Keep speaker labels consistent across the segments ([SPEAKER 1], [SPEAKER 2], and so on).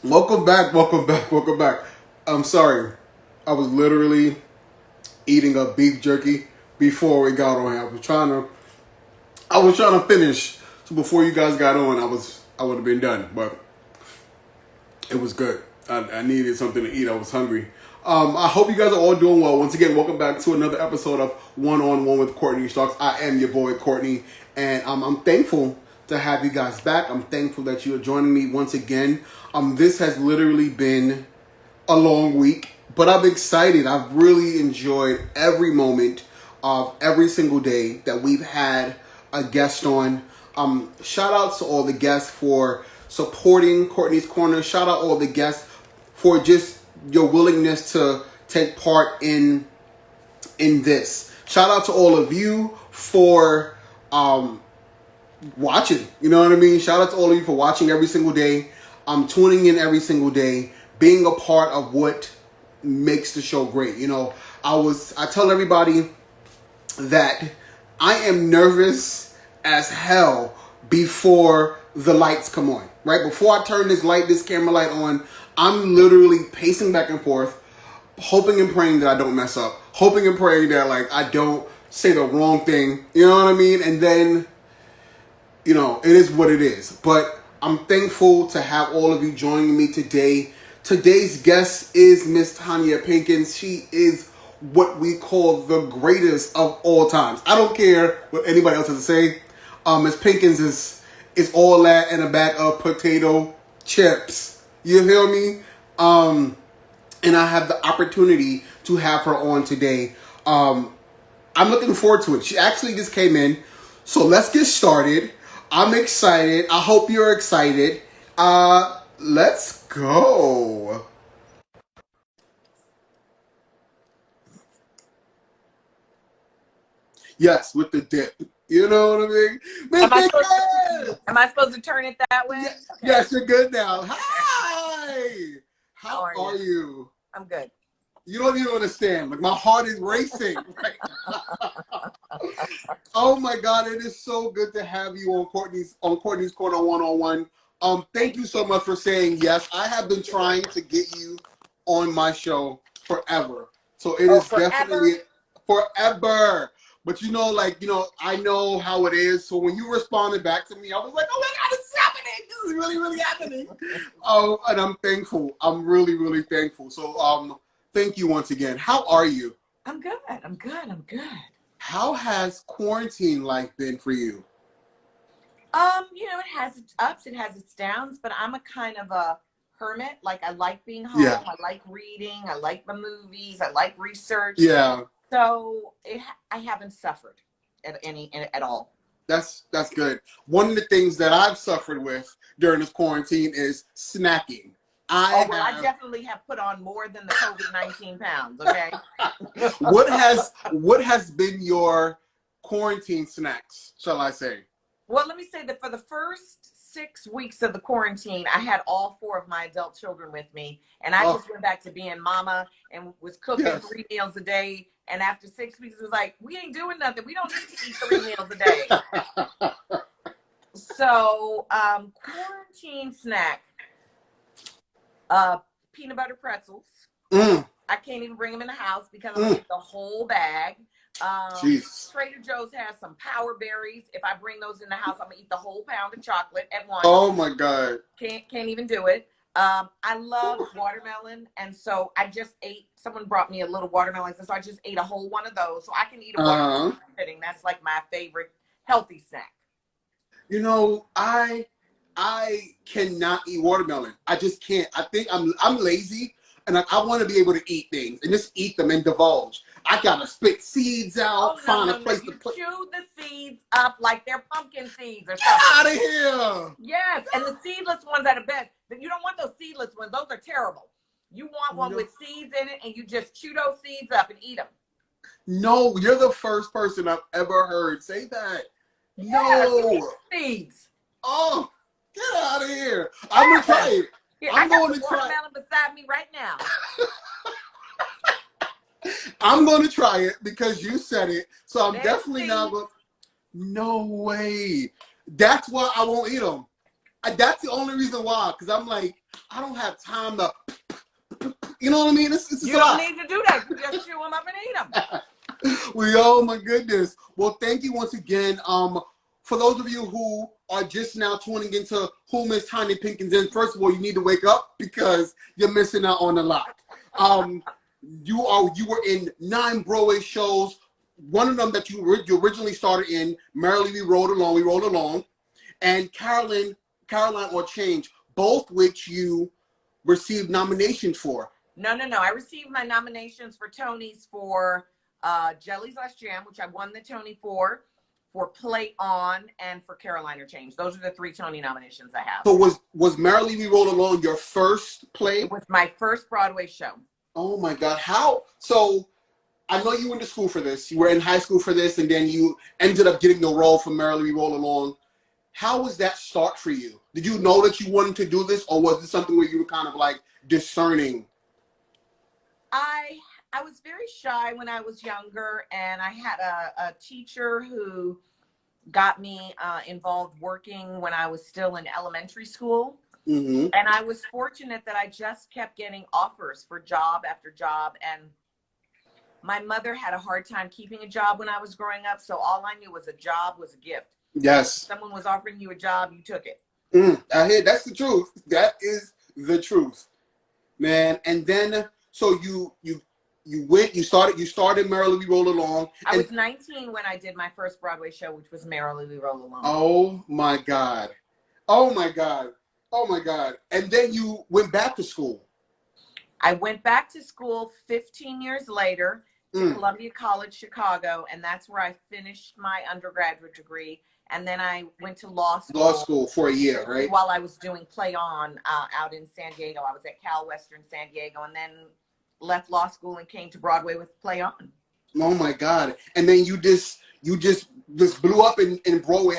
[SPEAKER 1] Welcome back, welcome back, welcome back. I'm sorry. I was literally eating a beef jerky before we got on. I was trying to finish. So before you guys got on, I would have been done, but it was good. I needed something to eat. I was hungry. I hope you guys are all doing well. Once again, welcome back to another episode of One on One with Courtney Starks. I am your boy Courtney, and I'm thankful to have you guys back. I'm thankful that you are joining me once again. This has literally been a long week, but I'm excited. I've really enjoyed every moment of every single day that we've had a guest on. Shout out to all the guests for supporting Courtney's Corner. Shout out all the guests for just your willingness to take part in this. Shout out to all of you for watching. You know what I mean? Shout out to all of you for watching every single day. Tuning in every single day, being a part of what makes the show great. You know, I tell everybody that I am nervous as hell before the lights come on. Right? Before I turn this camera light on, I'm literally pacing back and forth, hoping and praying that I don't mess up. Hoping and praying that I don't say the wrong thing. You know what I mean? And then, it is what it is. But I'm thankful to have all of you joining me today. Today's guest is Miss Tonya Pinkins. She is what we call the greatest of all times. I don't care what anybody else has to say. Miss Pinkins is all that and a bag of potato chips. You feel me? And I have the opportunity to have her on today. I'm looking forward to it. She actually just came in. So let's get started. I'm excited. I hope you're excited. Let's go. Yes, with the dip. You know what I mean?
[SPEAKER 2] Am I supposed to turn it that way?
[SPEAKER 1] Yes, okay. Yes, you're good now. Hi. How are you?
[SPEAKER 2] I'm good.
[SPEAKER 1] You don't even understand. My heart is racing right now. Oh my God, it is so good to have you on Courtney's Corner one-on-one. Thank you so much for saying yes. I have been trying to get you on my show forever. So it is
[SPEAKER 2] forever?
[SPEAKER 1] Definitely forever. But I know how it is. So when you responded back to me, I was like, oh my God, it's happening. This is really, really happening. Oh, and I'm thankful. I'm really, really thankful. So thank you once again. How are you?
[SPEAKER 2] I'm good. I'm good.
[SPEAKER 1] How has quarantine life been for you?
[SPEAKER 2] It has its ups, it has its downs, but I'm a kind of a hermit. I like being home.
[SPEAKER 1] Yeah.
[SPEAKER 2] I like reading. I like my movies. I like research.
[SPEAKER 1] Yeah.
[SPEAKER 2] So I haven't suffered at all.
[SPEAKER 1] That's good. One of the things that I've suffered with during this quarantine is snacking.
[SPEAKER 2] I definitely have put on more than the COVID-19 pounds. Okay.
[SPEAKER 1] What has been your quarantine snacks, shall I say?
[SPEAKER 2] Well, let me say that for the first 6 weeks of the quarantine, I had all 4 of my adult children with me, and I just went back to being mama and was cooking 3 meals a day. And after 6 weeks, it was like, we ain't doing nothing. We don't need to eat 3 meals a day. So, quarantine snack. Peanut butter pretzels. I can't even bring them in the house because I'm gonna get the whole bag. Trader Joe's has some power berries. If I bring those in the house, I'm gonna eat the whole pound of chocolate at once.
[SPEAKER 1] Oh my God.
[SPEAKER 2] Can't even do it. I love watermelon, and so I just ate. Someone brought me a little watermelon, so I just ate a whole one of those. So I can eat a watermelon sitting. That's like my favorite healthy snack.
[SPEAKER 1] I cannot eat watermelon. I just can't. I think I'm lazy, and I want to be able to eat things and just eat them and divulge. I gotta spit seeds out, find a place to put.
[SPEAKER 2] Chew the seeds up like they're pumpkin seeds or something.
[SPEAKER 1] Get out of here!
[SPEAKER 2] Yes, and the seedless ones are the best. You don't want those seedless ones; those are terrible. You want one with seeds in it, and you just chew those seeds up and eat them.
[SPEAKER 1] No, you're the first person I've ever heard say that.
[SPEAKER 2] Yeah,
[SPEAKER 1] no
[SPEAKER 2] seeds.
[SPEAKER 1] Oh, get out of here! I'm gonna try it.
[SPEAKER 2] Here, I got the watermelon beside me right now.
[SPEAKER 1] I'm going to try it because you said it. So I'm definitely not going to. No way. That's why I won't eat them. That's the only reason why. Because I'm like, I don't have time to, you know what I mean? It's
[SPEAKER 2] You don't need to do that. You just chew them up and eat them.
[SPEAKER 1] Oh my goodness. Well, thank you once again. For those of you who are just now tuning into Who Miss Tiny Pinkins In, first of all, you need to wake up because you're missing out on a lot. You were in 9 Broadway shows. One of them that you originally started in, Merrily We Rolled Along, and Caroline or Change, both which you received nominations for.
[SPEAKER 2] No. I received my nominations for Tonys for Jelly's Last Jam, which I won the Tony for Play On, and for Caroline or Change. Those are the 3 Tony nominations I have.
[SPEAKER 1] So was Merrily We Roll Along your first play?
[SPEAKER 2] It was my first Broadway show.
[SPEAKER 1] Oh my God. How? So I know you went to school for this. You were in high school for this, and then you ended up getting the role for Merrily We Roll Along. How was that start for you? Did you know that you wanted to do this, or was it something where you were kind of like discerning?
[SPEAKER 2] I was very shy when I was younger, and I had a teacher who got me involved working when I was still in elementary school. Mm-hmm. And I was fortunate that I just kept getting offers for job after job. And my mother had a hard time keeping a job when I was growing up. So all I knew was a job was a gift.
[SPEAKER 1] Yes.
[SPEAKER 2] If someone was offering you a job, you took it.
[SPEAKER 1] I hear that's the truth. That is the truth, man. And then, so you started Merrily We Roll Along.
[SPEAKER 2] I was 19 when I did my first Broadway show, which was Merrily We Roll Along.
[SPEAKER 1] Oh my God. Oh my God. Oh my God. And then you went back to school.
[SPEAKER 2] I went back to school 15 years later to Columbia College, Chicago, and that's where I finished my undergraduate degree. And then I went to law school.
[SPEAKER 1] Law school for a year, right?
[SPEAKER 2] While I was doing Play On out in San Diego. I was at Cal Western San Diego, and then left law school and came to Broadway with Play On.
[SPEAKER 1] Oh my God. And then you just blew up in Broadway.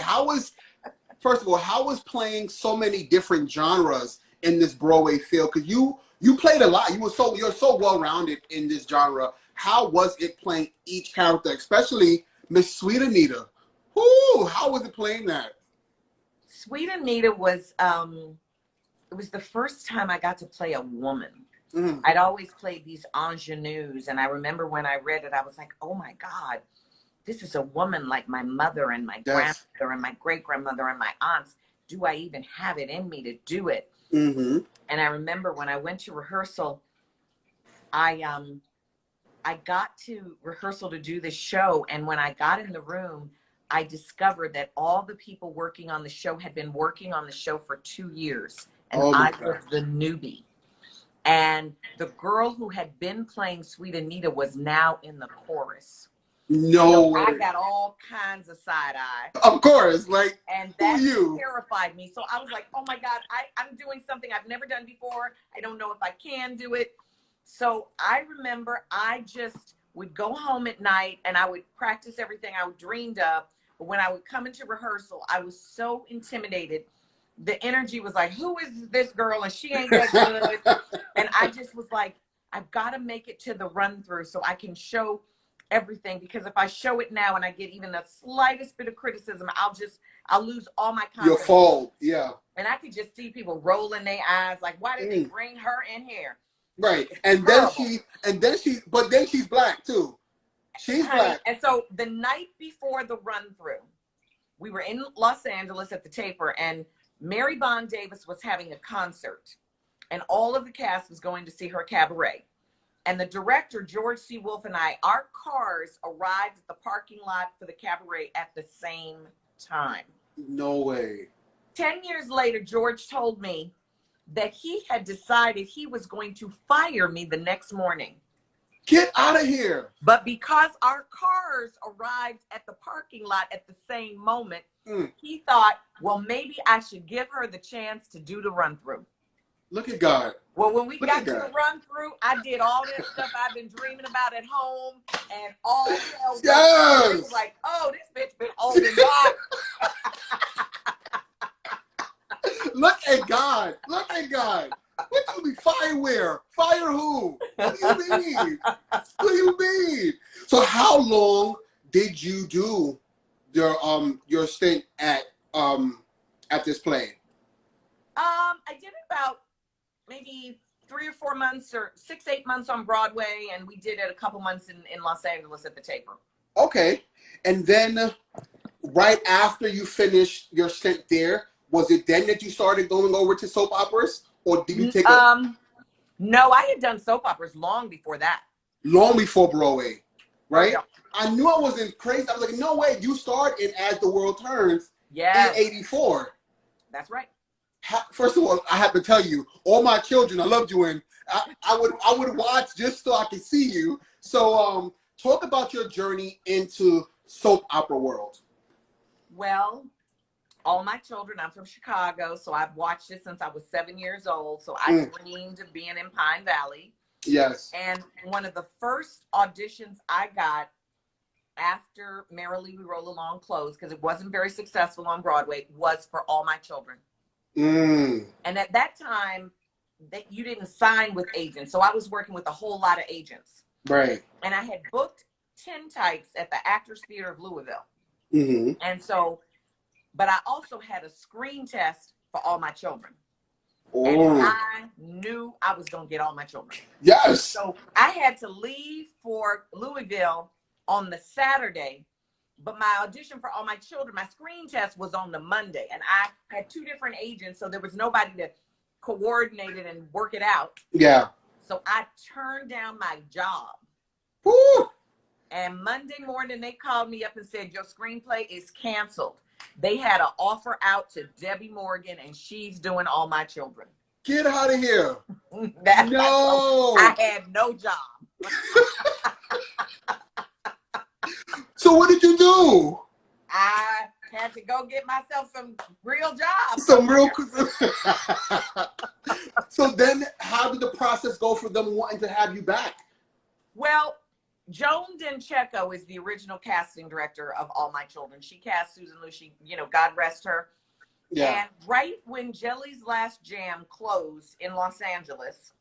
[SPEAKER 1] First of all, how was playing so many different genres in this Broadway field? Because you played a lot. You're so well-rounded in this genre. How was it playing each character, especially Miss Sweet Anita? Ooh, how was it playing that?
[SPEAKER 2] Sweet Anita was it was the first time I got to play a woman. I'd always played these ingenues, and I remember when I read it, I was like, oh my God, this is a woman like my mother and my grandmother and my great-grandmother and my aunts. Do I even have it in me to do it? Mm-hmm. And I remember when I went to rehearsal, I got to rehearsal to do this show, and when I got in the room, I discovered that all the people working on the show had been working on the show for 2 years, and I was the newbie. And the girl who had been playing Sweet Anita was now in the chorus.
[SPEAKER 1] No way.
[SPEAKER 2] I got all kinds of side eye.
[SPEAKER 1] Of course, like,
[SPEAKER 2] and that terrified me. So I was like, oh my God, I'm doing something I've never done before. I don't know if I can do it. So I remember I just would go home at night and I would practice everything I dreamed of. But when I would come into rehearsal, I was so intimidated. The energy was like, who is this girl? And she ain't that good. And I just was like, I've got to make it to the run through so I can show everything. Because if I show it now and I get even the slightest bit of criticism, I'll lose all my confidence.
[SPEAKER 1] You'll fall, yeah.
[SPEAKER 2] And I could just see people rolling their eyes like, why did they bring her in here?
[SPEAKER 1] Right. And then she's black too. She's black.
[SPEAKER 2] And so the night before the run through, we were in Los Angeles at the Taper, and Mary Bond Davis was having a concert, and all of the cast was going to see her cabaret. And the director, George C. Wolfe, and I, our cars arrived at the parking lot for the cabaret at the same time.
[SPEAKER 1] No way.
[SPEAKER 2] 10 years later, George told me that he had decided he was going to fire me the next morning.
[SPEAKER 1] Get out of here.
[SPEAKER 2] But because our cars arrived at the parking lot at the same moment, he thought, well, maybe I should give her the chance to do the run through.
[SPEAKER 1] Look at God.
[SPEAKER 2] Well, when we got to the run through, I did all this stuff I've been dreaming about at home, and all hell. Yes. It was like, oh, this bitch been holding back.
[SPEAKER 1] Look at God. Look at God. What do you mean? Fire where? Fire who? What do you mean? What do you mean? So how long did you do your stint at this play?
[SPEAKER 2] I did about maybe 3 or 4 months or 6, 8 months on Broadway, and we did it a couple months in Los Angeles at the Taper.
[SPEAKER 1] Okay. And then right after you finished your stint there, was it then that you started going over to soap operas? Or did you take
[SPEAKER 2] No, I had done soap operas long before that.
[SPEAKER 1] Long before Broadway, right?
[SPEAKER 2] Oh, yeah.
[SPEAKER 1] I knew I wasn't crazy. I was like, no way, you started in As the World Turns in 84.
[SPEAKER 2] That's right.
[SPEAKER 1] First of all, I have to tell you, all my children, I loved you, and I would watch just so I could see you. So talk about your journey into soap opera world.
[SPEAKER 2] Well, all my children, I'm from Chicago, so I've watched it since I was 7 years old. So I dreamed of being in Pine Valley.
[SPEAKER 1] Yes.
[SPEAKER 2] And one of the first auditions I got after Merrily We Roll Along closed, because it wasn't very successful on Broadway, was for All My Children. And at that time, you didn't sign with agents. So I was working with a whole lot of agents.
[SPEAKER 1] Right.
[SPEAKER 2] And I had booked tintypes at the Actors Theater of Louisville. And so, but I also had a screen test for All My Children. And I knew I was going to get All My Children.
[SPEAKER 1] Yes.
[SPEAKER 2] So I had to leave for Louisville on the Saturday, but my audition for All My Children, my screen test was on the Monday, and I had 2 different agents, so there was nobody to coordinate it and work it out.
[SPEAKER 1] Yeah.
[SPEAKER 2] So I turned down my job.
[SPEAKER 1] Woo!
[SPEAKER 2] And Monday morning, they called me up and said, your screenplay is canceled. They had an offer out to Debbie Morgan, and she's doing All My Children.
[SPEAKER 1] Get out of here.
[SPEAKER 2] No. I had no job.
[SPEAKER 1] So what did you do?
[SPEAKER 2] I had to go get myself some real jobs.
[SPEAKER 1] Some real. So then how did the process go for them wanting to have you back?
[SPEAKER 2] Well, Joan Dencheco is the original casting director of All My Children. She cast Susan Lucci, God rest her. Yeah. And right when Jelly's Last Jam closed in Los Angeles,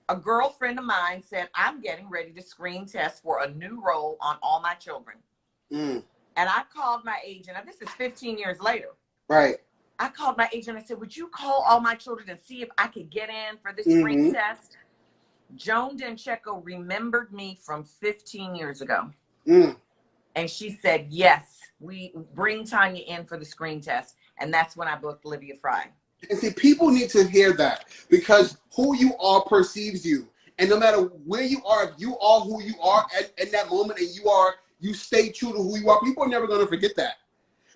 [SPEAKER 2] a girlfriend of mine said, I'm getting ready to screen test for a new role on All My Children. And I called my agent. Now, this is 15 years later.
[SPEAKER 1] Right.
[SPEAKER 2] I called my agent. I said, would you call All My Children and see if I could get in for this screen test? Joan Dencheco remembered me from 15 years ago. And she said, yes, we bring Tonya in for the screen test. And that's when I booked Olivia Fry.
[SPEAKER 1] And see, people need to hear that, because who you are perceives you. And no matter where you are, if you are who you are at that moment, and you stay true to who you are, people are never going to forget that.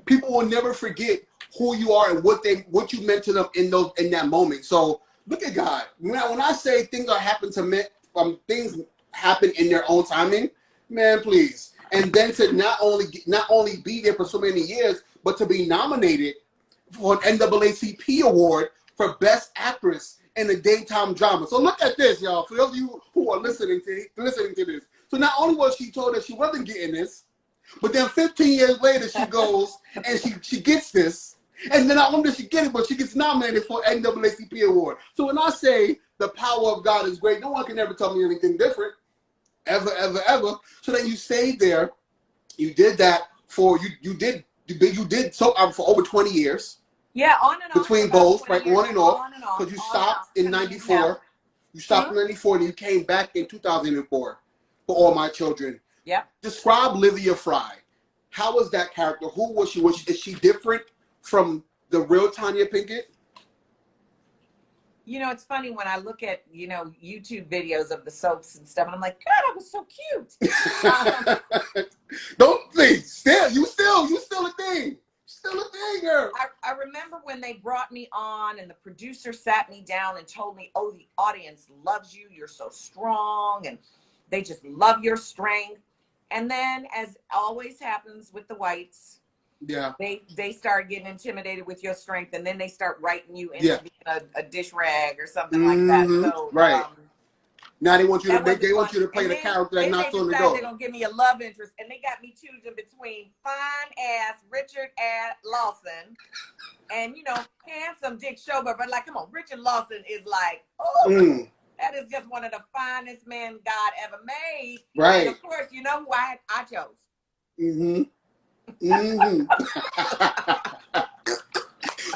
[SPEAKER 1] People will never forget who you are and what you meant to them in that moment. So look at God. When I say things are happening to men, things happen in their own timing, man, please. And then to not only be there for so many years, but to be nominated for an NAACP award for Best Actress in a Daytime Drama. So look at this, y'all. For those of you who are listening to this. So not only was she told that she wasn't getting this, but then 15 years later she goes and she gets this. And then not only does she get it, but she gets nominated for an NAACP award. So when I say the power of God is great, no one can ever tell me anything different. Ever, ever, ever. So then you stayed there. You did that you did soap opera for over 20 years.
[SPEAKER 2] Yeah, on and off.
[SPEAKER 1] Between both, right, on and off. Because you stopped in 94. You stopped in 94 and you came back in 2004 for All My Children.
[SPEAKER 2] Yeah.
[SPEAKER 1] Describe Olivia Fry. How was that character? Who was she? Is she different from the real Tonya Pinkett?
[SPEAKER 2] It's funny when I look at, YouTube videos of the soaps and stuff, and I'm like, God, I was so cute.
[SPEAKER 1] Don't please. You still a thing. Still a thing, girl.
[SPEAKER 2] I remember when they brought me on and the producer sat me down and told me, oh, the audience loves you. You're so strong. And they just love your strength. And then, as always happens with the whites,
[SPEAKER 1] yeah,
[SPEAKER 2] they start getting intimidated with your strength, and then they start writing you into being a dish rag or something like that. So
[SPEAKER 1] right. Now they want you to play the character and not on the door.
[SPEAKER 2] They're gonna give me a love interest, and they got me choosing between fine ass Richard Lawson and handsome Dick Schober. But like, come on, Richard Lawson is like, that is just one of the finest men God ever made.
[SPEAKER 1] Right.
[SPEAKER 2] And of course, you know who I chose.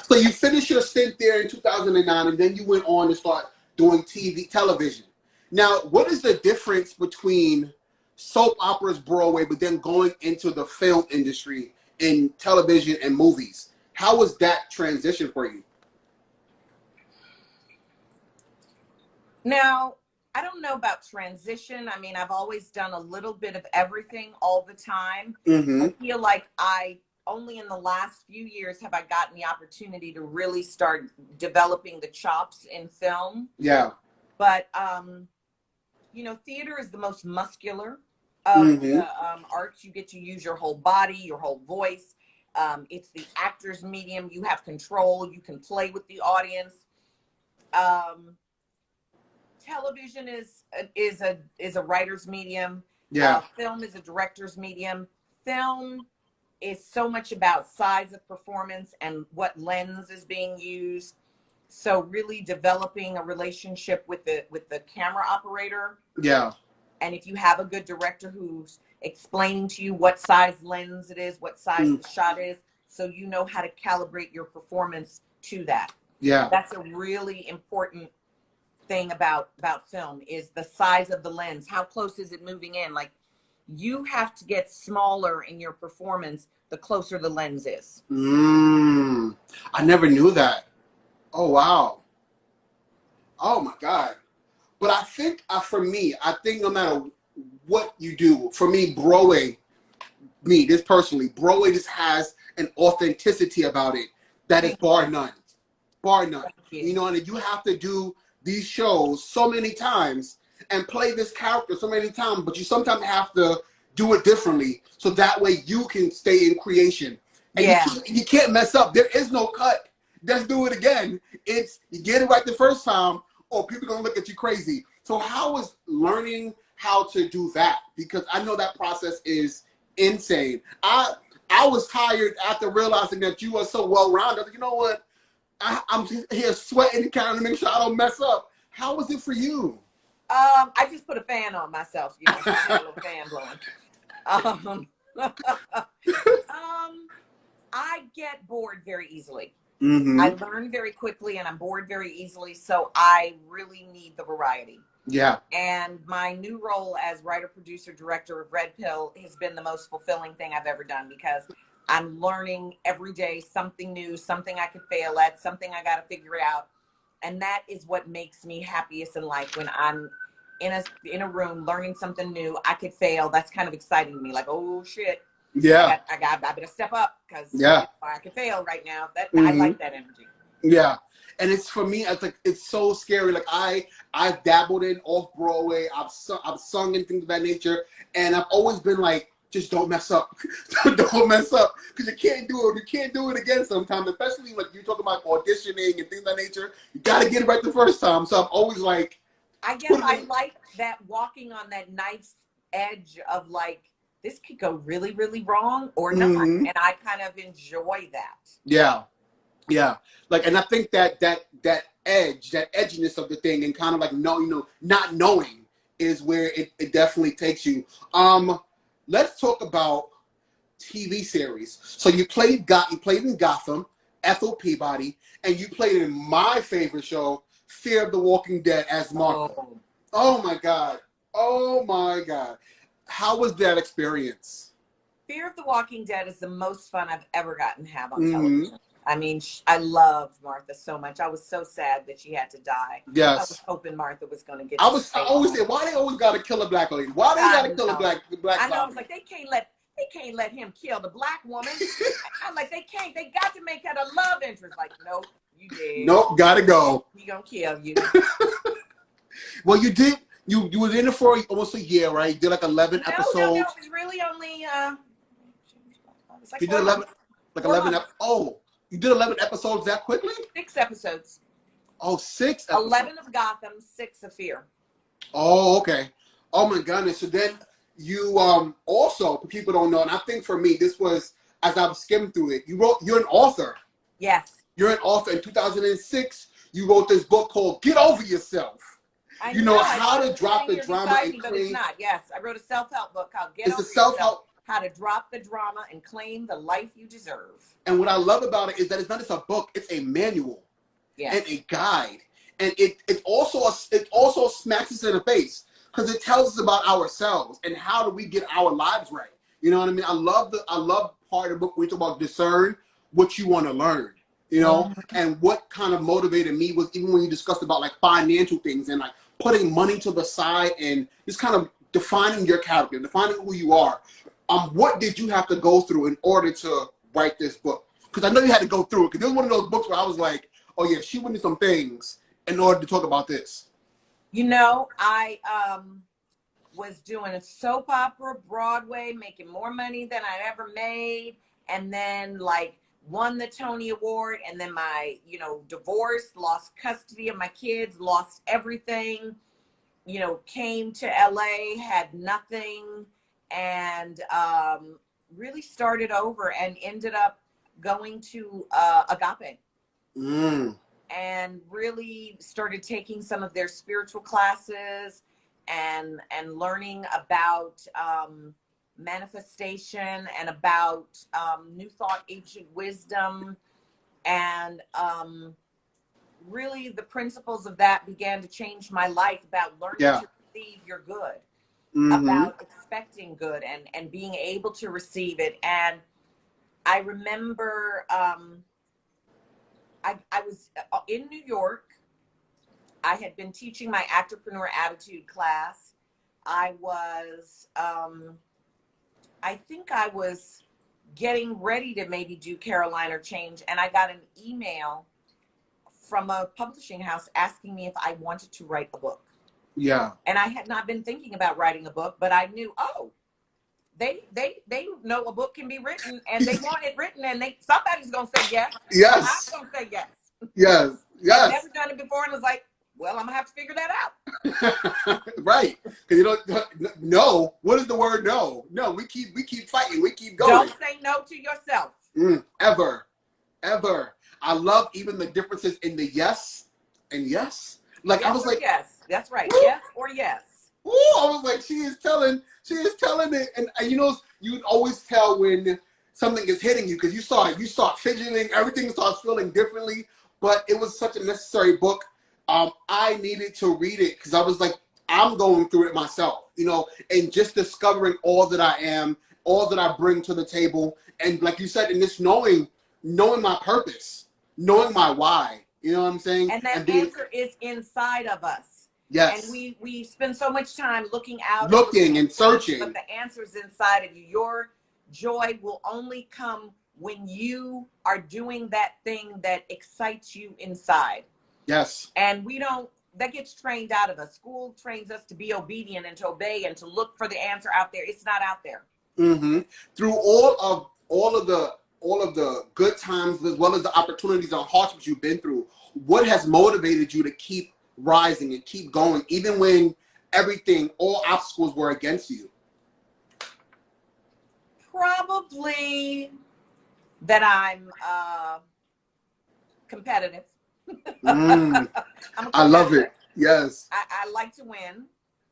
[SPEAKER 1] So So you finished your stint there in 2009, and then you went on to start doing television. Now, what is the difference between soap operas, Broadway, but then going into the film industry in television and movies? How was that transition for you?
[SPEAKER 2] Now, I don't know about transition. I mean, I've always done a little bit of everything all the time. I feel like only in the last few years have I gotten the opportunity to really start developing the chops in film.
[SPEAKER 1] Yeah.
[SPEAKER 2] But, you know, theater is the most muscular of the arts. You get to use your whole body, your whole voice. It's the actor's medium. You have control. You can play with the audience. Television is a writer's medium.
[SPEAKER 1] Yeah.
[SPEAKER 2] Film is a director's medium. Film is so much about size of performance and what lens is being used. So really developing a relationship with the camera operator.
[SPEAKER 1] Yeah.
[SPEAKER 2] And if you have a good director who's explaining to you what size lens it is, what size the shot is, so you know how to calibrate your performance to that.
[SPEAKER 1] Yeah.
[SPEAKER 2] That's a really important thing about film is the size of the lens. How close is it moving in? Like, you have to get smaller in your performance the closer the lens is.
[SPEAKER 1] I never knew that. Oh, wow. Oh, my God. But I think for me, I think no matter what you do, for me, Broadway, Broadway just has an authenticity about it that is bar none. Bar none. You know, and you have to do these shows so many times and play this character so many times, but you sometimes have to do it differently so that way you can stay in creation. And you can't mess up. There is no cut. Let's do it again. It's you get it right the first time or people are going to look at you crazy. So how was learning how to do that? Because I know that process is insane. I was tired after realizing that you were so well-rounded. You know what? I'm here sweating and kind of make sure I don't mess up. How was it for you?
[SPEAKER 2] I just put a fan on myself, you know, so I had a little fan blowing. I get bored very easily. I learn very quickly and I'm bored very easily, so I really need the variety.
[SPEAKER 1] Yeah.
[SPEAKER 2] And my new role as writer, producer, director of Red Pill has been the most fulfilling thing I've ever done because I'm learning every day something new, something I could fail at, something I got to figure out. And that is what makes me happiest in life. When I'm in a room learning something new, I could fail. That's kind of exciting to me. Like, oh shit.
[SPEAKER 1] Yeah.
[SPEAKER 2] I better step up because I could fail right now. I like that energy.
[SPEAKER 1] Yeah. And it's for me, it's so scary. Like I've dabbled in off Broadway. I've sung and things of that nature. And I've always been like, just don't mess up. Don't mess up. Because you can't do it. You can't do it again sometimes. Especially like you talk about auditioning and things of that nature. You got to get it right the first time. So I'm always like.
[SPEAKER 2] I guess I like that walking on that nice edge of like, this could go really, really wrong or not. And I kind of enjoy that. Yeah.
[SPEAKER 1] Yeah. Like, and I think that edginess of the thing and kind of like, not knowing is where it definitely takes you. Let's talk about TV series. So you played in Gotham, Ethel Peabody, and you played in my favorite show, Fear of the Walking Dead as Martha. Oh my God. Oh my God. How was that experience?
[SPEAKER 2] Fear of the Walking Dead is the most fun I've ever gotten to have on television. I mean, I love Martha so much. I was so sad that she had to die.
[SPEAKER 1] Yes.
[SPEAKER 2] I was hoping Martha was going to get.
[SPEAKER 1] I always say, why they always got to kill a black lady? Why they got to kill a black?
[SPEAKER 2] I know. I was like, they can't let him kill the black woman. I'm like, they can't. They got to make that a love interest. Like, nope, you did.
[SPEAKER 1] Nope, gotta go.
[SPEAKER 2] He gonna kill you.
[SPEAKER 1] Well, you did. You were in it for almost a year, right? You did like 11 episodes.
[SPEAKER 2] No, it was really only.
[SPEAKER 1] Like you did 11, like 11. You did 11 episodes that quickly?
[SPEAKER 2] 6 episodes.
[SPEAKER 1] Oh, 6 episodes.
[SPEAKER 2] 11 of Gotham, 6 of Fear.
[SPEAKER 1] Oh, okay. Oh my goodness. So then you also, people don't know, and I think for me, this was, as I've skimmed through it, you're an author.
[SPEAKER 2] Yes.
[SPEAKER 1] You're an author. In 2006, you wrote this book called Get Over Yourself. You know how to drop the drama and
[SPEAKER 2] but it's not. Yes, I wrote a self-help book called Get Over Yourself.
[SPEAKER 1] It's a self-help.
[SPEAKER 2] how to drop the drama and claim the life you deserve.
[SPEAKER 1] And what I love about it is that it's not just a book, it's a manual. Yes. And a guide. And it also smacks us in the face because it tells us about ourselves and how do we get our lives right. You know what I mean? I love part of the book where we talk about discern what you want to learn. You know, and what kind of motivated me was even when you discussed about like financial things and like putting money to the side and just kind of defining your character, defining who you are. What did you have to go through in order to write this book? Because I know you had to go through it. Because it was one of those books where I was like, oh yeah, she went through some things in order to talk about this.
[SPEAKER 2] You know, I was doing a soap opera, Broadway, making more money than I'd ever made. And then like won the Tonya Award. And then my, divorce, lost custody of my kids, lost everything, came to LA, had nothing. And really started over and ended up going to Agape and really started taking some of their spiritual classes and learning about manifestation and about New Thought, Ancient Wisdom. And really the principles of that began to change my life about learning to receive your good. About expecting good and being able to receive it. And I remember I was in New York. I had been teaching my Actorpreneur Attitude class. I was, I think I was getting ready to maybe do Caroline or Change. And I got an email from a publishing house asking me if I wanted to write a book.
[SPEAKER 1] Yeah.
[SPEAKER 2] And I had not been thinking about writing a book, but I knew, they know a book can be written and they want it written and somebody's going to say yes.
[SPEAKER 1] Yes.
[SPEAKER 2] I'm going to say yes.
[SPEAKER 1] Yes. Yes.
[SPEAKER 2] I've never done it before and was like, well, I'm going to have to figure that out.
[SPEAKER 1] Right. Because you don't know. What is the word no? No, we keep fighting. We keep going.
[SPEAKER 2] Don't say no to yourself.
[SPEAKER 1] Ever. I love even the differences in the yes and yes. Like
[SPEAKER 2] yes
[SPEAKER 1] I was like,
[SPEAKER 2] yes, that's right.
[SPEAKER 1] Woo!
[SPEAKER 2] Yes or yes.
[SPEAKER 1] Ooh, I was like, she is telling it, and you always tell when something is hitting you because you start fidgeting, everything starts feeling differently. But it was such a necessary book. I needed to read it because I was like, I'm going through it myself, and just discovering all that I am, all that I bring to the table, and like you said, in this knowing my purpose, knowing my why. You know what I'm saying?
[SPEAKER 2] And that answer is inside of us.
[SPEAKER 1] Yes.
[SPEAKER 2] And we spend so much time looking out.
[SPEAKER 1] Looking and searching.
[SPEAKER 2] But the answer's inside of you. Your joy will only come when you are doing that thing that excites you inside.
[SPEAKER 1] Yes.
[SPEAKER 2] And that gets trained out of us. School trains us to be obedient and to obey and to look for the answer out there. It's not out there.
[SPEAKER 1] Through all of the good times as well as the opportunities and hardships you've been through, what has motivated you to keep rising and keep going even when all obstacles were against you?
[SPEAKER 2] Probably that I'm competitive.
[SPEAKER 1] I love it. Yes.
[SPEAKER 2] I like to win.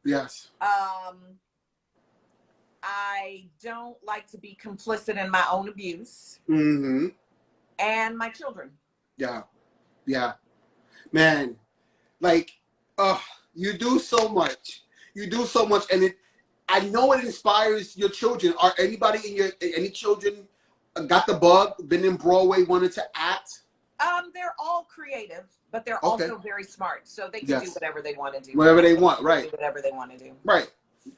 [SPEAKER 1] Yes.
[SPEAKER 2] I don't like to be complicit in my own abuse. And my children.
[SPEAKER 1] Yeah. Man, like, you do so much. And I know it inspires your children. Are any children got the bug, been in Broadway, wanted to act?
[SPEAKER 2] They're all creative, but they're also very smart. So they can do whatever they want to do.
[SPEAKER 1] Whatever they want, right.
[SPEAKER 2] Do whatever they want to do.
[SPEAKER 1] Right.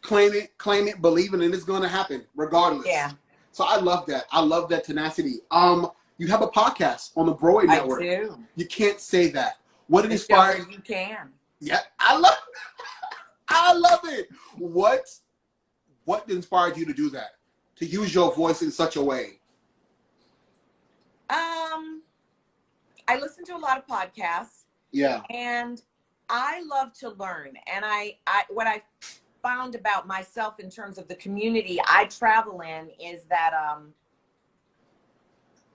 [SPEAKER 1] Claim it, believe it, and it's going to happen regardless.
[SPEAKER 2] Yeah.
[SPEAKER 1] So I love that. I love that tenacity. You have a podcast on the Broadway Network.
[SPEAKER 2] I do.
[SPEAKER 1] You can't say that. What inspired
[SPEAKER 2] you? Can.
[SPEAKER 1] Yeah, I love it. What inspired you to do that? To use your voice in such a way?
[SPEAKER 2] I listen to a lot of podcasts.
[SPEAKER 1] Yeah.
[SPEAKER 2] And I love to learn. And what I found about myself in terms of the community I travel in is that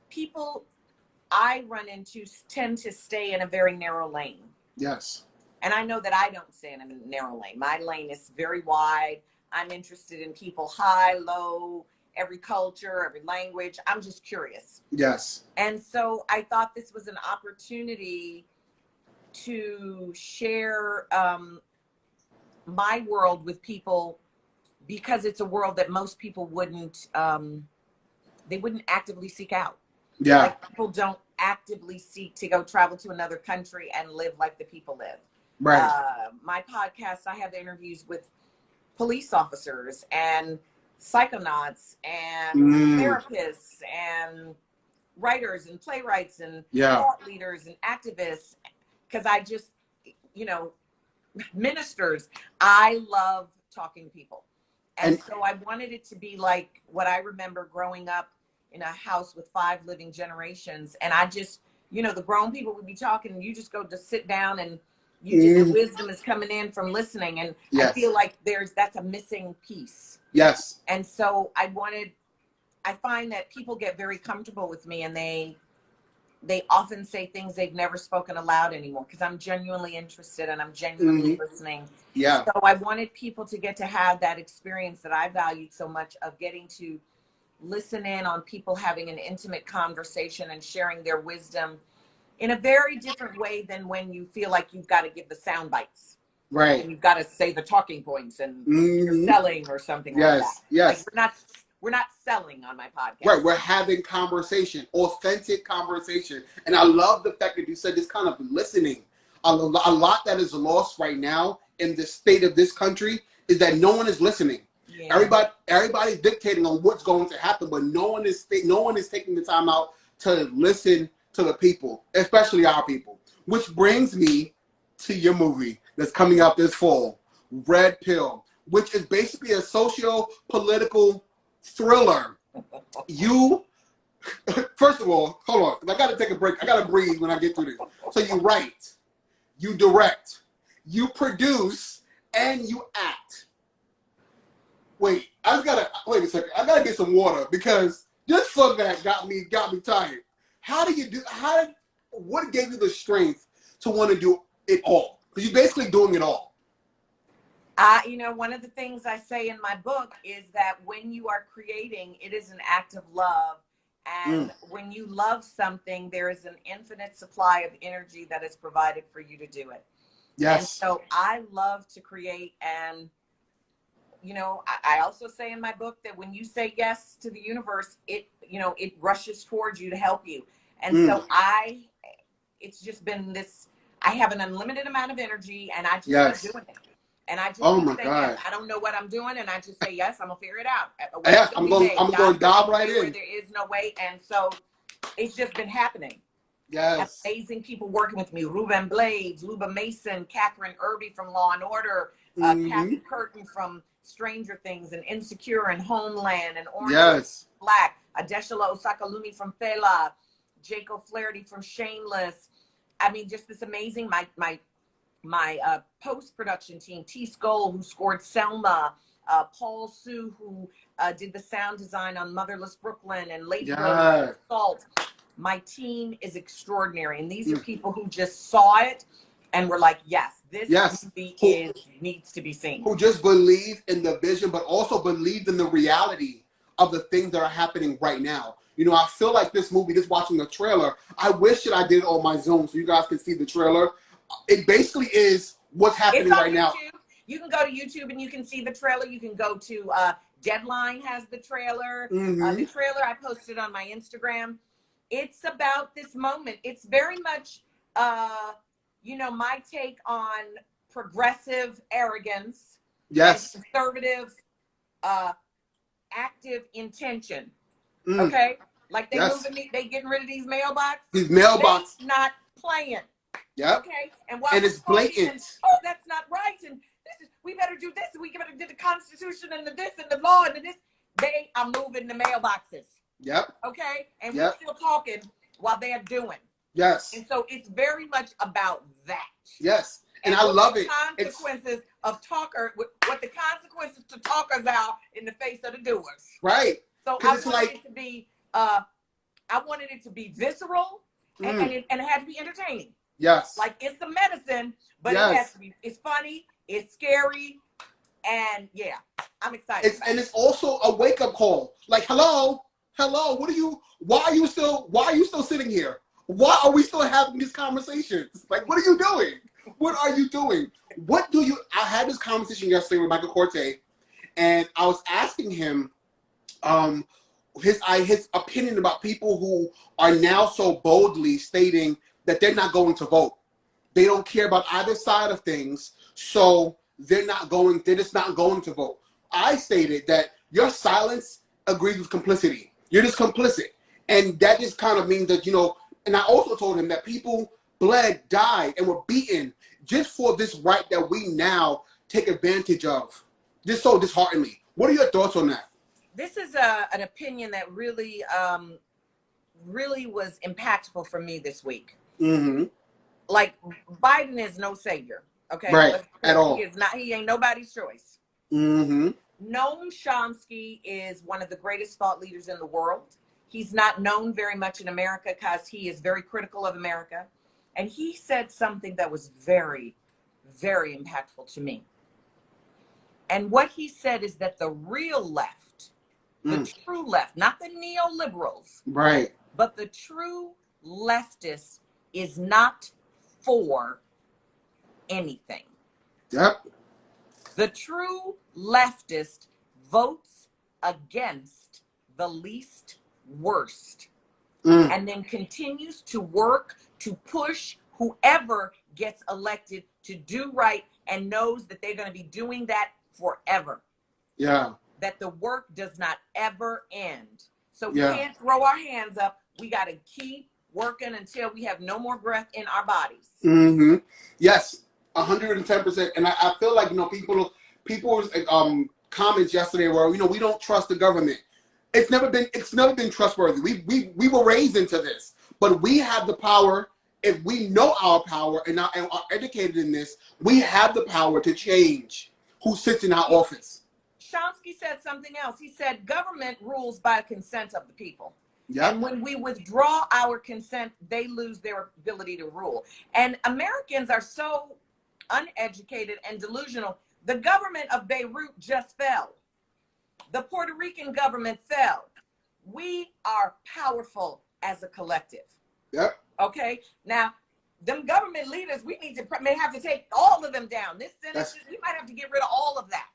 [SPEAKER 2] people I run into tend to stay in a very narrow lane.
[SPEAKER 1] Yes.
[SPEAKER 2] And I know that I don't stay in a narrow lane. My lane is very wide. I'm interested in people high, low, every culture, every language. I'm just curious.
[SPEAKER 1] Yes.
[SPEAKER 2] And so I thought this was an opportunity to share my world with people, because it's a world that most people wouldn't they wouldn't actively seek out.
[SPEAKER 1] Yeah.
[SPEAKER 2] Like, people don't actively seek to go travel to another country and live like the people live.
[SPEAKER 1] Right.
[SPEAKER 2] My podcast, I have interviews with police officers and psychonauts and therapists and writers and playwrights and thought leaders and activists, because I just, ministers. I love talking to people. And so I wanted it to be like what I remember growing up in a house with 5 living generations. And I just, the grown people would be talking, and you just go to sit down, and the wisdom is coming in from listening. And I feel like that's a missing piece.
[SPEAKER 1] Yes.
[SPEAKER 2] And so I find that people get very comfortable with me, and they often say things they've never spoken aloud anymore, because I'm genuinely interested and I'm genuinely listening.
[SPEAKER 1] Yeah.
[SPEAKER 2] So I wanted people to get to have that experience that I valued so much, of getting to listen in on people having an intimate conversation and sharing their wisdom in a very different way than when you feel like you've got to give the sound bites.
[SPEAKER 1] Right.
[SPEAKER 2] And you've got to say the talking points, and you're selling or something like that.
[SPEAKER 1] Yes.
[SPEAKER 2] Like, we're not selling on my podcast.
[SPEAKER 1] Right. We're having conversation, authentic conversation. And I love the fact that you said this kind of listening. A lot that is lost right now in the state of this country is that no one is listening. Yeah. Everybody's dictating on what's going to happen, but no one is taking the time out to listen to the people, especially our people. Which brings me to your movie that's coming out this fall, Red Pill, which is basically a socio-political thriller. You, first of all, hold on, 'cause I got to take a break. I got to breathe when I get through this. So you write, you direct, you produce, and you act. Wait a second. I gotta get some water, because this format got me tired. What gave you the strength to want to do it all? Because you're basically doing it all.
[SPEAKER 2] One of the things I say in my book is that when you are creating, it is an act of love. And when you love something, there is an infinite supply of energy that is provided for you to do it. Yes. And so I love to create. And, I also say in my book that when you say yes to the universe, it rushes towards you to help you. And so it's just been this, I have an unlimited amount of energy, and I just keep doing it. And I just keep saying yes. I don't know what I'm doing, and I just say yes. I'm gonna figure it out.
[SPEAKER 1] I'm going to dive right in.
[SPEAKER 2] There is no way, and so it's just been happening.
[SPEAKER 1] Yes.
[SPEAKER 2] Amazing people working with me: Ruben Blades, Luba Mason, Catherine Irby from Law and Order, Kathy Curtin from Stranger Things and Insecure and Homeland and Orange is Black, Adeshala Osakalumi from Fela, Jake O'Flaherty from Shameless. I mean, just this amazing, my post-production team, T. Skoll, who scored Selma, Paul Sue, who did the sound design on Motherless Brooklyn, and Lady Rose, Salt. My team is extraordinary. And these are people who just saw it and were like, yes, this movie needs to be seen.
[SPEAKER 1] Who just believe in the vision, but also believed in the reality of the things that are happening right now. I feel like this movie, just watching the trailer, I wish that I did it on my Zoom so you guys can see the trailer. It basically is what's happening right now.
[SPEAKER 2] You can go to YouTube and you can see the trailer. You can go to Deadline has the trailer. The trailer I posted on my Instagram. It's about this moment. It's very much, my take on progressive arrogance.
[SPEAKER 1] Yes.
[SPEAKER 2] And conservative, active intention. Okay? Like they getting rid of these mailboxes.
[SPEAKER 1] These mailboxes.
[SPEAKER 2] They're not playing.
[SPEAKER 1] Yep.
[SPEAKER 2] Okay. And
[SPEAKER 1] it's blatant.
[SPEAKER 2] That's not right. And we better do this. And we better do the Constitution and the this and the law and the this. They are moving the mailboxes.
[SPEAKER 1] Yep.
[SPEAKER 2] Okay. And we're still talking while they're doing.
[SPEAKER 1] Yes.
[SPEAKER 2] And so it's very much about that.
[SPEAKER 1] Yes. And I love it.
[SPEAKER 2] Consequences of talker, what the consequences to talkers are in the face of the doers.
[SPEAKER 1] Right.
[SPEAKER 2] So I wanted it to be, I wanted it to be visceral and it had to be entertaining.
[SPEAKER 1] Yes.
[SPEAKER 2] Like it's a medicine, but it has to be. It's funny. It's scary, and I'm excited.
[SPEAKER 1] And it's also a wake up call. Like, hello, why are you still sitting here? Why are we still having these conversations? Like, what are you doing? What are you doing? I had this conversation yesterday with Michael Courtney, and I was asking him his opinion about people who are now so boldly stating that they're not going to vote. They don't care about either side of things, so they're just not going to vote. I stated that your silence agrees with complicity. You're just complicit. And that just kind of means that, and I also told him that people bled, died, and were beaten just for this right that we now take advantage of. Just so disheartening. What are your thoughts on that?
[SPEAKER 2] This is an opinion that really, really was impactful for me this week.
[SPEAKER 1] Mm-hmm.
[SPEAKER 2] Like, Biden is no savior, okay?
[SPEAKER 1] Right, at all.
[SPEAKER 2] He ain't nobody's choice.
[SPEAKER 1] Mm-hmm.
[SPEAKER 2] Noam Chomsky is one of the greatest thought leaders in the world. He's not known very much in America because he is very critical of America. And he said something that was very, very impactful to me. And what he said is that the real left, the true left, not the neoliberals,
[SPEAKER 1] right,
[SPEAKER 2] but the true leftist is not for anything.
[SPEAKER 1] Yep.
[SPEAKER 2] The true leftist votes against the least worst and then continues to work to push whoever gets elected to do right and knows that they're going to be doing that forever.
[SPEAKER 1] Yeah.
[SPEAKER 2] That the work does not ever end. So we can't throw our hands up. We got to keep working until we have no more breath in our bodies.
[SPEAKER 1] Mm-hmm. Yes, 110%. And I feel like, people's comments yesterday were, we don't trust the government. It's never been trustworthy. We were raised into this, but we have the power. If we know our power and are educated in this, we have the power to change who sits in our office.
[SPEAKER 2] Chomsky said something else. He said government rules by consent of the people.
[SPEAKER 1] Yep.
[SPEAKER 2] And when we withdraw our consent, they lose their ability to rule. And Americans are so uneducated and delusional. The government of Beirut just fell. The Puerto Rican government fell. We are powerful as a collective.
[SPEAKER 1] Yep.
[SPEAKER 2] Okay? Now, them government leaders, may have to take all of them down. This Senate, we might have to get rid of all of that.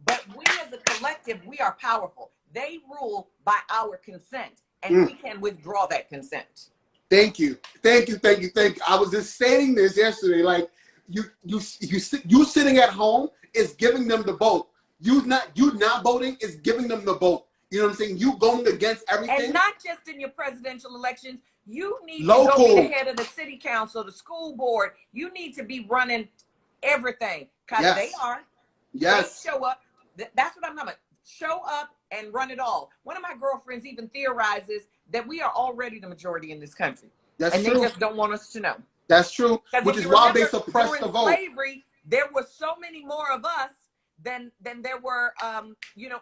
[SPEAKER 2] But we as a collective, we are powerful. They rule by our consent, and we can withdraw that consent.
[SPEAKER 1] Thank you. I was just saying this yesterday. Like, you sitting at home is giving them the vote. You not voting is giving them the vote. You know what I'm saying? You going against everything.
[SPEAKER 2] And not just in your presidential elections. You need to go be the head of the city council, the school board. You need to be running everything because they are.
[SPEAKER 1] Yes.
[SPEAKER 2] They show up. That's what I'm talking about. Show up and run it all. One of my girlfriends even theorizes that we are already the majority in this country. That's true. And they just don't want us to know.
[SPEAKER 1] That's true. Which is why they suppressed the vote.
[SPEAKER 2] During slavery, there were so many more of us than there were,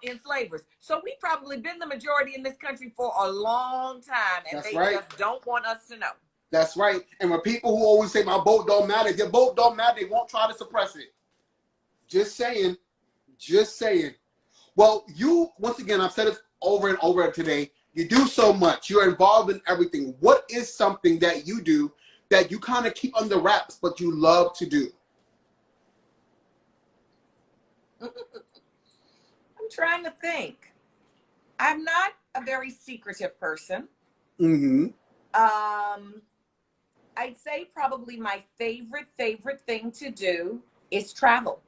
[SPEAKER 2] enslavers. So we've probably been the majority in this country for a long time, and just don't want us to know.
[SPEAKER 1] That's right. And when people who always say my vote don't matter, if your vote don't matter, they won't try to suppress it. Just saying. Well, you, once again, I've said it over and over today, you do so much. You're involved in everything. What is something that you do that you kind of keep under wraps, but you love to do?
[SPEAKER 2] I'm trying to think. I'm not a very secretive person.
[SPEAKER 1] Mm-hmm.
[SPEAKER 2] I'd say probably my favorite thing to do is travel.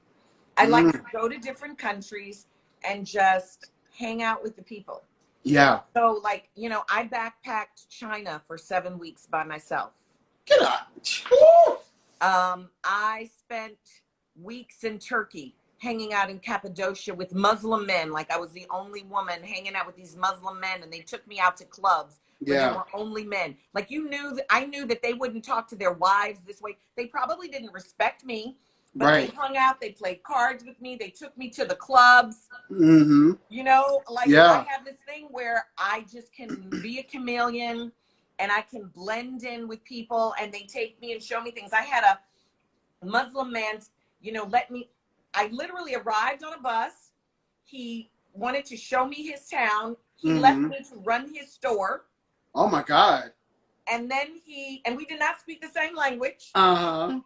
[SPEAKER 2] I like to go to different countries and just hang out with the people.
[SPEAKER 1] Yeah.
[SPEAKER 2] So, like, I backpacked China for 7 weeks by myself.
[SPEAKER 1] Get out.
[SPEAKER 2] I spent weeks in Turkey hanging out in Cappadocia with Muslim men. Like, I was the only woman hanging out with these Muslim men, and they took me out to clubs where there were only men. Like, I knew that they wouldn't talk to their wives this way. They probably didn't respect me. But they hung out, they played cards with me, they took me to the clubs.
[SPEAKER 1] Mm-hmm.
[SPEAKER 2] I have this thing where I just can be a chameleon and I can blend in with people, and they take me and show me things. I had a Muslim man, I literally arrived on a bus. He wanted to show me his town. He left me to run his store.
[SPEAKER 1] Oh my God.
[SPEAKER 2] And then we did not speak the same language.
[SPEAKER 1] Uh-huh.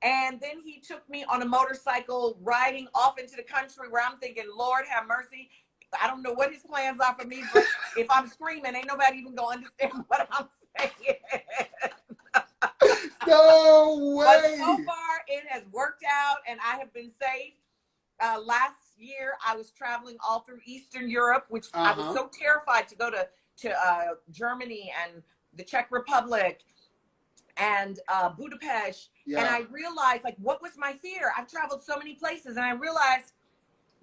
[SPEAKER 2] And then he took me on a motorcycle riding off into the country where I'm thinking, Lord have mercy. I don't know what his plans are for me, but if I'm screaming, ain't nobody even gonna understand what I'm saying.
[SPEAKER 1] No way.
[SPEAKER 2] But so far, it has worked out, and I have been safe. Last year, I was traveling all through Eastern Europe, which I was so terrified to go to Germany and the Czech Republic and Budapest.
[SPEAKER 1] Yeah.
[SPEAKER 2] And I realized, like, what was my fear? I've traveled so many places, and I realized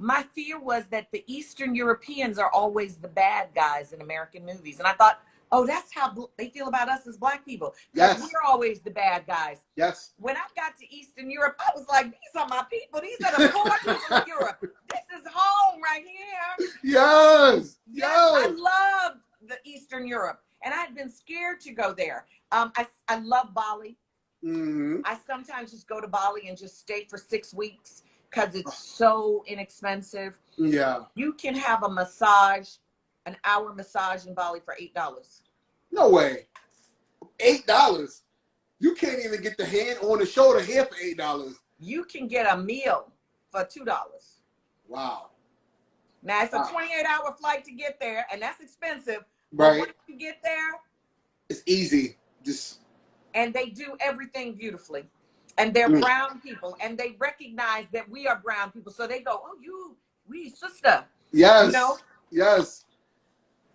[SPEAKER 2] my fear was that the Eastern Europeans are always the bad guys in American movies. And I thought, oh, that's how they feel about us as Black people.
[SPEAKER 1] Yes.
[SPEAKER 2] We're always the bad guys.
[SPEAKER 1] Yes.
[SPEAKER 2] When I got to Eastern Europe, I was like, these are my people. These are the poor people of Europe. This is home right here.
[SPEAKER 1] Yes.
[SPEAKER 2] Yes. I loved the Eastern Europe. And I had been scared to go there. I love Bali. I sometimes just go to Bali and just stay for 6 weeks because it's so inexpensive.
[SPEAKER 1] Yeah.
[SPEAKER 2] You can have a massage, an hour massage in Bali for $8.
[SPEAKER 1] No way. $8. You can't even get the hand on the shoulder here for $8.
[SPEAKER 2] You can get a meal for $2.
[SPEAKER 1] Wow.
[SPEAKER 2] Now it's a 28-hour flight to get there, and that's expensive.
[SPEAKER 1] Right.
[SPEAKER 2] But once you get there,
[SPEAKER 1] it's easy.
[SPEAKER 2] And they do everything beautifully. And they're brown people, and they recognize that we are brown people. So they go, oh, we sister.
[SPEAKER 1] Yes.
[SPEAKER 2] You know?
[SPEAKER 1] Yes.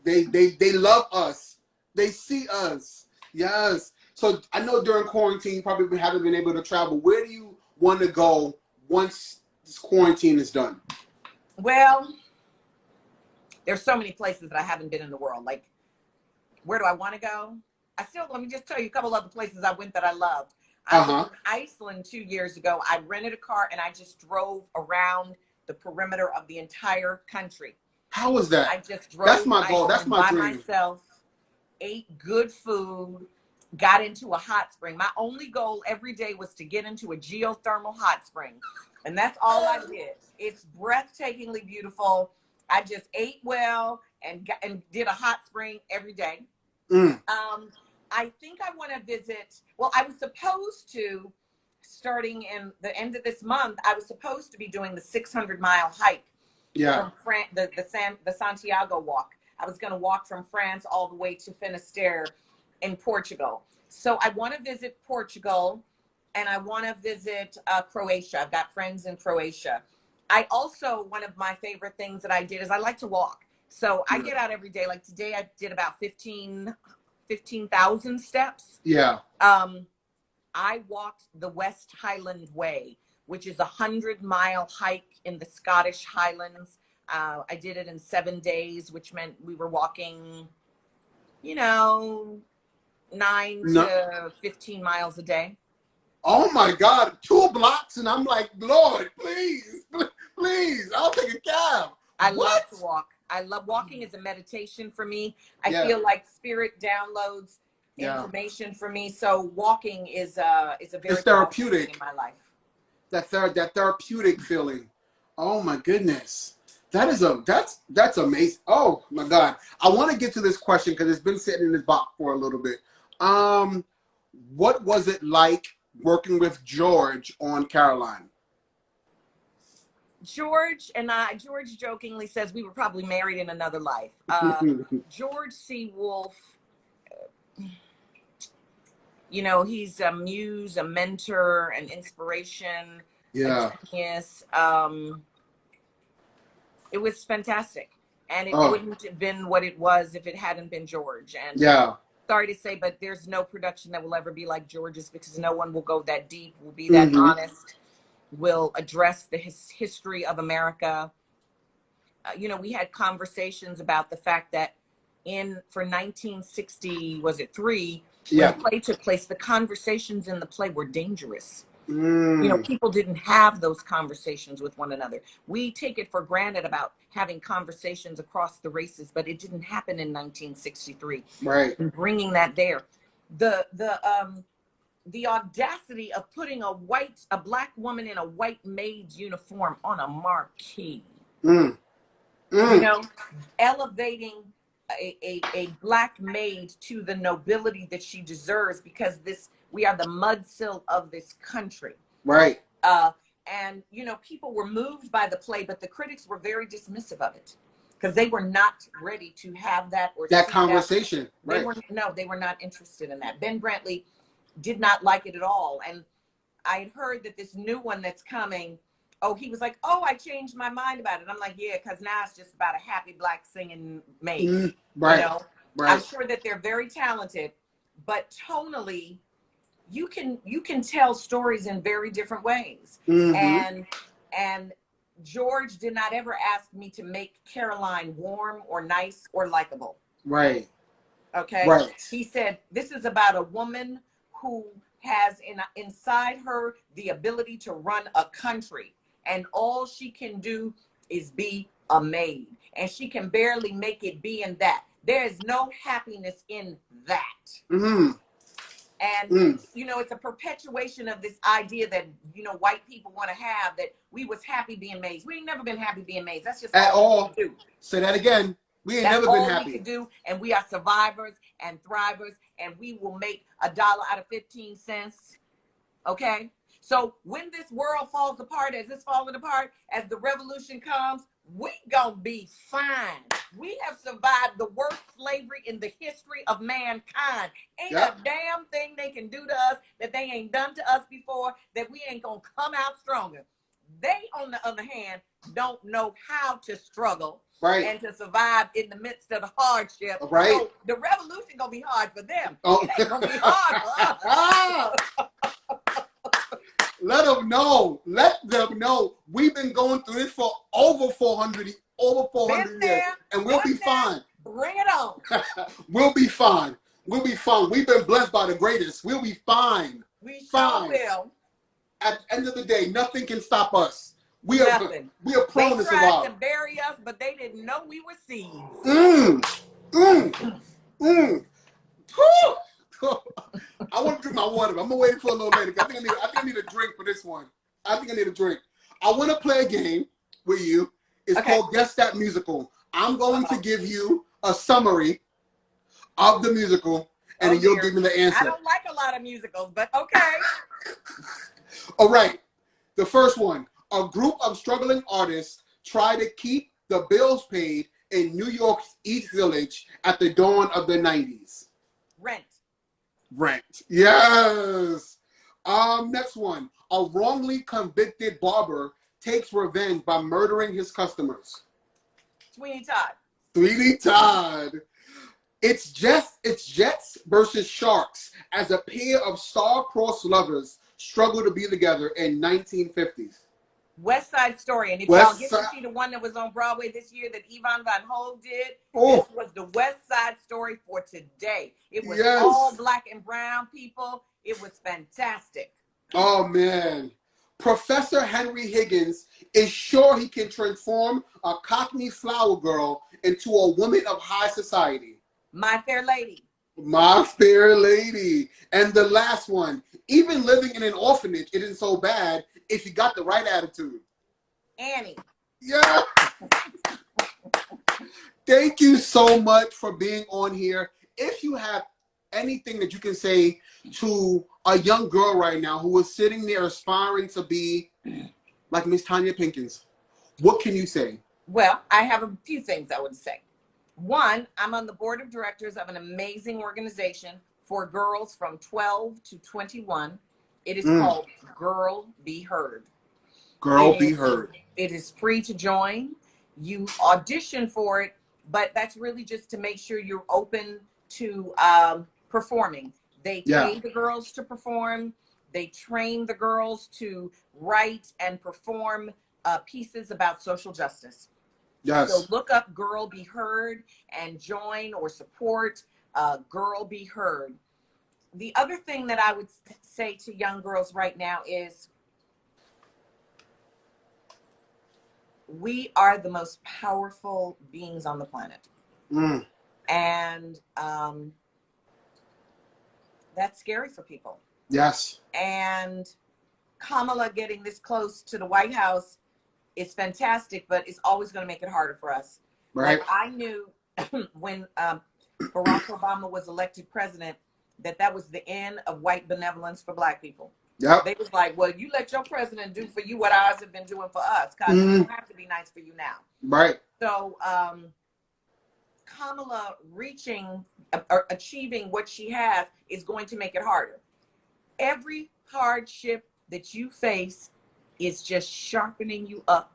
[SPEAKER 1] They love us. They see us. Yes. So I know during quarantine, you probably haven't been able to travel. Where do you want to go once this quarantine is done?
[SPEAKER 2] Well, there's so many places that I haven't been in the world. Like, where do I want to go? Let me just tell you a couple other places I went that I loved. I was in Iceland 2 years ago. I rented a car and I just drove around the perimeter of the entire country.
[SPEAKER 1] How was that?
[SPEAKER 2] I just drove.
[SPEAKER 1] That's my goal. That's my dream.
[SPEAKER 2] By myself, ate good food, got into a hot spring. My only goal every day was to get into a geothermal hot spring. And that's all I did. It's breathtakingly beautiful. I just ate well and did a hot spring every day. I think I want to visit. Well, I was supposed to, starting in the end of this month, I was supposed to be doing the 600-mile hike.
[SPEAKER 1] Yeah.
[SPEAKER 2] From the Santiago walk. I was going to walk from France all the way to Finisterre in Portugal. So I want to visit Portugal, and I want to visit Croatia. I've got friends in Croatia. One of my favorite things that I did is I like to walk. So I get out every day. Like today, I did about 15,000 steps.
[SPEAKER 1] Yeah.
[SPEAKER 2] I walked the West Highland Way, which is a 100-mile hike in the Scottish Highlands. I did it in 7 days, which meant we were walking, 9 to 15 miles a day.
[SPEAKER 1] Oh my God, 2 blocks, and I'm like, Lord, please, I'll take a cab.
[SPEAKER 2] I love to walk. I love walking as a meditation for me. I feel like spirit downloads information for me. So walking is a very
[SPEAKER 1] therapeutic
[SPEAKER 2] thing in my life.
[SPEAKER 1] That therapeutic feeling. Oh my goodness. That's amazing. Oh my God. I want to get to this question because it's been sitting in this box for a little bit. What was it like working with George on Caroline?
[SPEAKER 2] George jokingly says we were probably married in another life. George C. Wolfe, he's a muse, a mentor, an inspiration, a genius. It was fantastic. And it wouldn't have been what it was if it hadn't been George. And sorry to say, but there's no production that will ever be like George's because no one will go that deep, will be that honest, will address the history of America. We had conversations about the fact that for 1960, was it 3, when the play took place, the conversations in the play were dangerous. People didn't have those conversations with one another. We take it for granted about having conversations across the races, but it didn't happen in 1963.
[SPEAKER 1] Right.
[SPEAKER 2] And bringing that there. The audacity of putting a black woman in a white maid's uniform on a marquee. You know, elevating a black maid to the nobility that she deserves, because we are the mudsill of this country.
[SPEAKER 1] Right.
[SPEAKER 2] And, you know, people were moved by the play, but the critics were very dismissive of it because they were not ready to have that
[SPEAKER 1] conversation.
[SPEAKER 2] They were not interested in that. Ben Brantley did not like it at all. And I had heard that this new one that's coming, he was like, I changed my mind about it. I'm like, yeah, because now it's just about a happy black singing maid.
[SPEAKER 1] Right.
[SPEAKER 2] You know,
[SPEAKER 1] right.
[SPEAKER 2] I'm sure that they're very talented, but tonally, you can tell stories in very different ways. And George did not ever ask me to make Caroline warm or nice or likable.
[SPEAKER 1] Right.
[SPEAKER 2] Okay.
[SPEAKER 1] Right.
[SPEAKER 2] He said, this is about a woman who has inside her the ability to run a country, and all she can do is be a maid, and she can barely make it be in that. There is no happiness in that. And, you know, it's a perpetuation of this idea that, you know, white people want to have, that we was happy being maids. We ain't never been happy being maids. That's just all we do.
[SPEAKER 1] Say that again. We ain't never been happy. That's all we
[SPEAKER 2] could do. And we are survivors and thrivers, and we will make $1 out of 15 cents. Okay? So when this world falls apart, as it's falling apart, as the revolution comes, we gonna be fine. We have survived the worst slavery in the history of mankind. Ain't a damn thing they can do to us that they ain't done to us before, that we ain't gonna come out stronger. They, on the other hand, don't know how to struggle and to survive in the midst of the hardship.
[SPEAKER 1] Right.
[SPEAKER 2] So the revolution gonna be hard for them. It ain't gonna be hard for us.
[SPEAKER 1] Let them know. Let them know. We've been going through this for over 400 years, and we'll be fine.
[SPEAKER 2] Bring it on.
[SPEAKER 1] We'll be fine. We'll be fine. We've been blessed by the greatest. We'll be fine.
[SPEAKER 2] We sure will.
[SPEAKER 1] At the end of the day, nothing can stop us. We are prone to survive.
[SPEAKER 2] They tried to bury us, but they didn't know we were seeds.
[SPEAKER 1] I want to drink my water. I'm gonna wait for a little later. I think I need a drink for this one. I think I need a drink. I want to play a game with you. It's called Guess That Musical. I'm going to give you a summary of the musical, and then you'll give me the answer.
[SPEAKER 2] I don't like a lot of musicals, but okay.
[SPEAKER 1] All right. The first one. A group of struggling artists try to keep the bills paid in New York's East Village at the dawn of the 90s.
[SPEAKER 2] Rent.
[SPEAKER 1] Yes. Next one. A wrongly convicted barber takes revenge by murdering his customers.
[SPEAKER 2] Sweeney Todd.
[SPEAKER 1] Sweeney Todd. It's Jets versus Sharks as a pair of star-crossed lovers struggle to be together in 1950s.
[SPEAKER 2] West Side Story. And if y'all get to see the one that was on Broadway this year that Yvonne Van Hove did, this was the West Side Story for today. It was all black and brown people. It was fantastic.
[SPEAKER 1] Oh, man. Professor Henry Higgins is sure he can transform a Cockney flower girl into a woman of high society.
[SPEAKER 2] My Fair Lady.
[SPEAKER 1] My Fair Lady. And the last one. Even living in an orphanage isn't so bad if you got the right attitude.
[SPEAKER 2] Annie.
[SPEAKER 1] Yeah. Thank you so much for being on here. If you have anything that you can say to a young girl right now who is sitting there aspiring to be like Miss Tonya Pinkins, what can you say?
[SPEAKER 2] Well, I have a few things I would say. One, I'm on the board of directors of an amazing organization for girls from 12 to 21. It is called Girl Be Heard.
[SPEAKER 1] Girl Be Heard.
[SPEAKER 2] It is free to join. You audition for it, but that's really just to make sure you're open to performing. They pay the girls to perform. They train the girls to write and perform pieces about social justice.
[SPEAKER 1] Yes.
[SPEAKER 2] So look up Girl Be Heard and join or support Girl Be Heard. The other thing that I would say to young girls right now is we are the most powerful beings on the planet. And that's scary for people.
[SPEAKER 1] Yes.
[SPEAKER 2] And Kamala getting this close to the White House is fantastic, but it's always going to make it harder for us.
[SPEAKER 1] Right.
[SPEAKER 2] Like I knew when Barack Obama was elected president that was the end of white benevolence for Black people.
[SPEAKER 1] Yep.
[SPEAKER 2] They was like, well, you let your president do for you what ours have been doing for us, because we don't have to be nice for you now.
[SPEAKER 1] Right.
[SPEAKER 2] So Kamala reaching or achieving what she has is going to make it harder. Every hardship that you face is just sharpening you up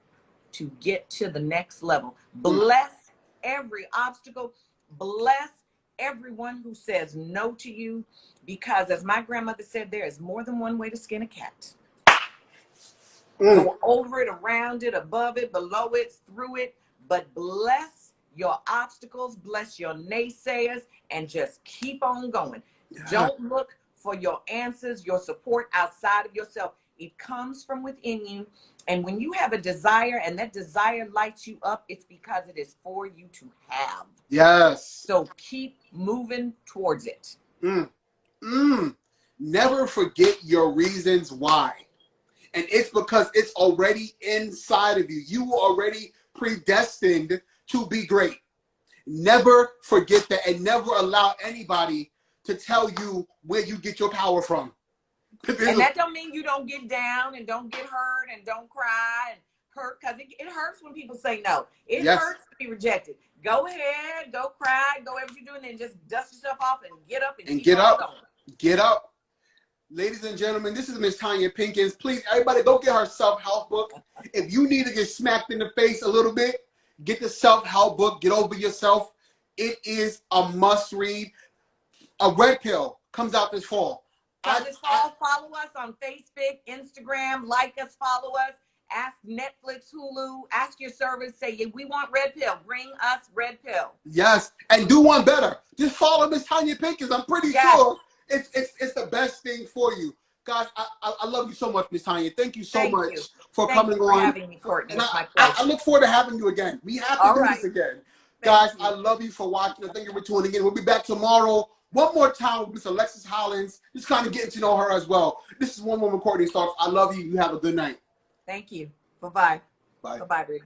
[SPEAKER 2] to get to the next level. Bless every obstacle. Bless everyone who says no to you, because as my grandmother said, there is more than one way to skin a cat. Go over it, around it, above it, below it, through it, but bless your obstacles, bless your naysayers, and just keep on going. Don't look for your answers, your support outside of yourself. It comes from within you. And when you have a desire and that desire lights you up, it's because it is for you to have.
[SPEAKER 1] Yes.
[SPEAKER 2] So keep moving towards it.
[SPEAKER 1] Never forget your reasons why. And it's because it's already inside of you. You were already predestined to be great. Never forget that, and never allow anybody to tell you where you get your power from.
[SPEAKER 2] And that don't mean you don't get down and don't get hurt and don't cry and hurt, because it hurts when people say no. It hurts to be rejected. Go ahead, go cry, go whatever you're doing, and just dust yourself off and get up and
[SPEAKER 1] get up. Going. Get up. Ladies and gentlemen, this is Miss Tonya Pinkins. Please, everybody, go get her self-help book. If you need to get smacked in the face a little bit, get the self-help book. Get over yourself. It is a must-read. A red pill comes out this fall.
[SPEAKER 2] Follow us on Facebook, Instagram, like us, follow us, ask Netflix, Hulu, ask your service, say, we want red pill, bring us red pill.
[SPEAKER 1] Yes, and do one better. Just follow Miss Tonya Pinkins. I'm pretty sure it's the best thing for you. Guys, I love you so much, Miss Tonya. Thank you so much for coming on.
[SPEAKER 2] Having me, Courtney.
[SPEAKER 1] And I look forward to having you again. We have to do this again. Guys, I love you for watching. Thank you for tuning in. We'll be back tomorrow. One more time with Miss Alexis Hollins. Just kind of getting to know her as well. This is One Woman Courtney Starks. I love you. You have a good night.
[SPEAKER 2] Thank you. Bye-bye.
[SPEAKER 1] Bye.
[SPEAKER 2] Bye-bye, baby.